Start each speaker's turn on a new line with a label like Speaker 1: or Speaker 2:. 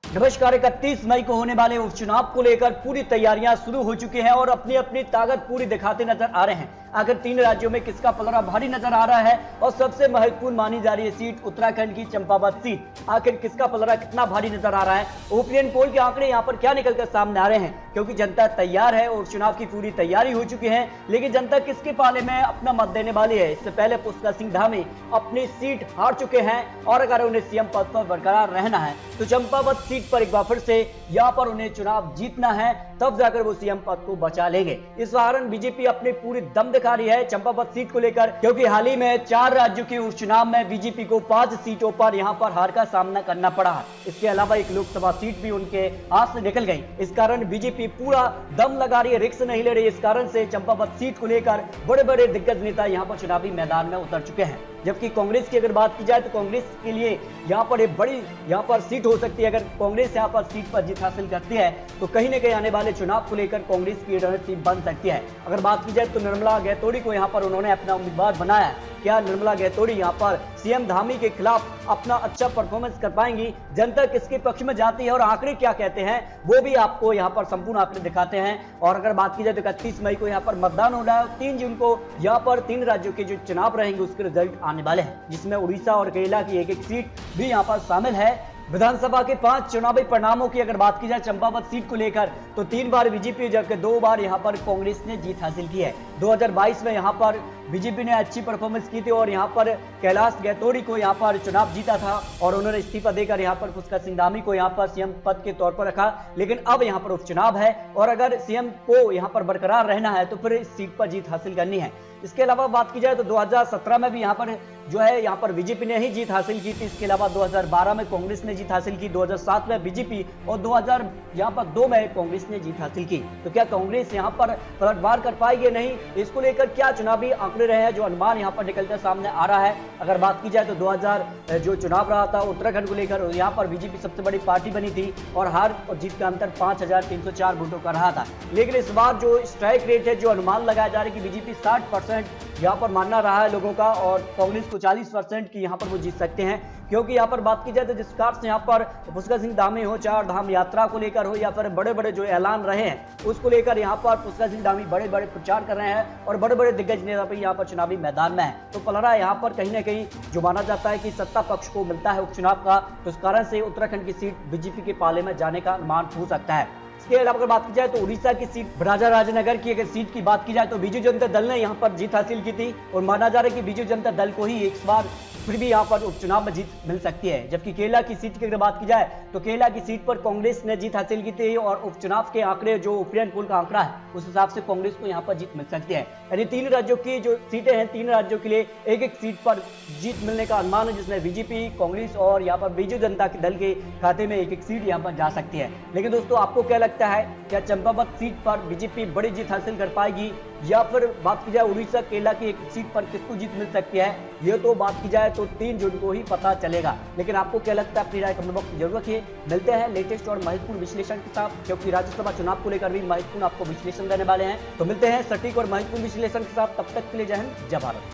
Speaker 1: नमस्कार। 31 मई को होने वाले उपचुनाव को लेकर पूरी तैयारियां शुरू हो चुकी हैं और अपनी अपनी ताकत पूरी दिखाते नजर आ रहे हैं। आखिर 3 राज्यों में किसका पलड़ा भारी नजर आ रहा है और सबसे महत्वपूर्ण मानी जा रही है सीट उत्तराखंड की चंपावत सीट। आखिर किसका पलड़ा कितना भारी नजर आ रहा है, ओपिनियन पोल के आंकड़े यहाँ पर क्या निकलकर सामने आ रहे हैं, क्योंकि जनता तैयार है और चुनाव की पूरी तैयारी हो चुकी है। लेकिन जनता किसके पाले में अपना मत देने वाली है? इससे पहले पुष्कर सिंह धामी अपनी सीट हार चुके हैं और अगर उन्हें सीएम पद पर बरकरार रहना है तो चंपावत सीट पर एक बार फिर से यहाँ पर उन्हें चुनाव जीतना है, तब जाकर वो सीएम पद को बचा लेंगे। इस कारण बीजेपी अपनी पूरी दम दिखा रही है चंपावत सीट को लेकर, क्योंकि हाल ही में 4 राज्यों के उपचुनाव में बीजेपी को 5 सीटों पर यहाँ पर हार का सामना करना पड़ा। इसके अलावा एक लोकसभा सीट भी उनके हाथ से निकल गई। इस कारण बीजेपी पूरा दम लगा रही है, रिस्क नहीं ले रही। इस कारण से चंपावत सीट को लेकर बड़े बड़े दिग्गज नेता यहाँ पर चुनावी मैदान में उतर चुके हैं। जबकि कांग्रेस की अगर बात की जाए तो कांग्रेस के लिए यहाँ पर एक बड़ी यहाँ पर सीट हो सकती है। अगर कांग्रेस यहाँ पर सीट पर जीत हासिल करती है तो कहीं न कहीं आने वाले चुनाव को लेकर कांग्रेस की रणनीति बन सकती है। अगर बात की जाए तो निर्मला गैतोड़ी को यहाँ पर उन्होंने अपना उम्मीदवार बनाया। क्या निर्मला गैतोड़ी यहाँ पर सीएम धामी के खिलाफ अपना अच्छा परफॉर्मेंस कर पाएंगी? जनता किसके पक्ष में जाती है और आंकड़े क्या कहते हैं वो भी आपको यहाँ पर संपूर्ण आंकड़े दिखाते हैं। और अगर बात की जाए तो 31 मई को यहाँ पर मतदान हो रहा है। 3 जून को यहाँ पर 3 राज्यों के जो चुनाव रहेंगे उसके रिजल्ट आने वाले हैं, जिसमें उड़ीसा और केरला की एक सीट भी यहाँ पर शामिल है। विधानसभा के 5 चुनावी परिणामों की अगर बात की जाए चंपावत सीट को लेकर तो 3 बार बीजेपी जबकि 2 बार यहां पर कांग्रेस ने जीत हासिल की है। 2022 में यहां पर बीजेपी ने अच्छी परफॉर्मेंस की थी और यहां पर कैलाश गैतोड़ी को यहां पर चुनाव जीता था और उन्होंने इस्तीफा देकर यहां पर पुष्कर सिंह धामी को यहां पर सीएम पद के तौर पर रखा। लेकिन अब यहां पर उपचुनाव है और अगर सीएम को यहां पर बरकरार रहना है तो फिर इस सीट पर जीत हासिल करनी है। इसके अलावा बात की जाए तो 2017 में भी यहाँ पर जो है यहाँ पर बीजेपी ने ही जीत हासिल की थी। इसके अलावा 2012 में कांग्रेस ने जीत हासिल की, 2007 में बीजेपी और 2002 में कांग्रेस ने जीत हासिल की। तो क्या कांग्रेस यहाँ पर पलटवार कर पाएगी? नहीं। इसको लेकर क्या चुनावी आंकड़े रहे हैं जो अनुमान यहाँ पर निकलकर सामने आ रहा है? अगर बात की जाए तो 2000 जो चुनाव रहा था उत्तराखंड को लेकर, यहाँ पर बीजेपी सबसे बड़ी पार्टी बनी थी और हार और जीत का अंतर 5304 वोटों का रहा था। लेकिन इस बार जो स्ट्राइक रेट है, जो अनुमान लगाया जा रहा है कि बीजेपी 60% यहाँ पर मानना रहा है लोगों का और कांग्रेस को 40% की यहाँ पर वो जीत सकते हैं। क्योंकि यहाँ पर बात की जाए तो जिस प्रकार से यहाँ पर पुष्कर सिंह धामी हो, 4 धाम यात्रा को लेकर हो या फिर बड़े बड़े जो ऐलान रहे हैं उसको लेकर यहाँ पर पुष्कर सिंह धामी बड़े बड़े प्रचार कर रहे हैं और बड़े बड़े दिग्गज नेता भी यहाँ पर चुनावी मैदान में है। तो पलड़ा यहाँ पर कहीं ना कहीं जो माना जाता है कि सत्ता पक्ष को मिलता है उपचुनाव का, तो इस कारण से उत्तराखंड की सीट बीजेपी के पाले में जाने का अनुमान हो सकता है। इसके अलावा अगर बात की जाए तो उड़ीसा की सीट राजा राजनगर की अगर सीट की बात की जाए तो बीजू जनता दल ने यहां पर जीत हासिल की थी और माना जा रहा है कि बीजू जनता दल को ही इस बार फिर भी यहां पर उपचुनाव में जीत मिल सकती है। जबकि केरला की सीट की अगर बात की जाए तो केरला की सीट पर कांग्रेस ने जीत हासिल की थी और उपचुनाव के आंकड़े जो ओपिनियन पोल का आंकड़ा है उस हिसाब से कांग्रेस को यहां पर जीत मिल सकती है। यानी 3 राज्यों की जो सीटें हैं, 3 राज्यों के लिए एक सीट पर जीत मिलने का अनुमान है, जिसमें बीजेपी, कांग्रेस और यहाँ पर बीजू जनता दल के खाते में एक सीट यहाँ पर जा सकती है। लेकिन दोस्तों आपको क्या लगता है, क्या चंपावत सीट पर बीजेपी बड़ी जीत हासिल कर पाएगी या फिर बात की जाए उड़ीसा केरला की एक सीट पर किसको जीत मिल सकती है? ये तो बात की जाए तो 3 जून को ही पता चलेगा। लेकिन आपको क्या लगता है? अपनी राय कमेंट बॉक्स में जरूर रखिए। मिलते हैं लेटेस्ट और महत्वपूर्ण विश्लेषण के साथ, क्योंकि राज्यसभा चुनाव को लेकर भी महत्वपूर्ण आपको विश्लेषण देने वाले हैं। तो मिलते हैं सटीक और महत्वपूर्ण विश्लेषण के साथ। तब तक के लिए जय हिंद, जय भारत।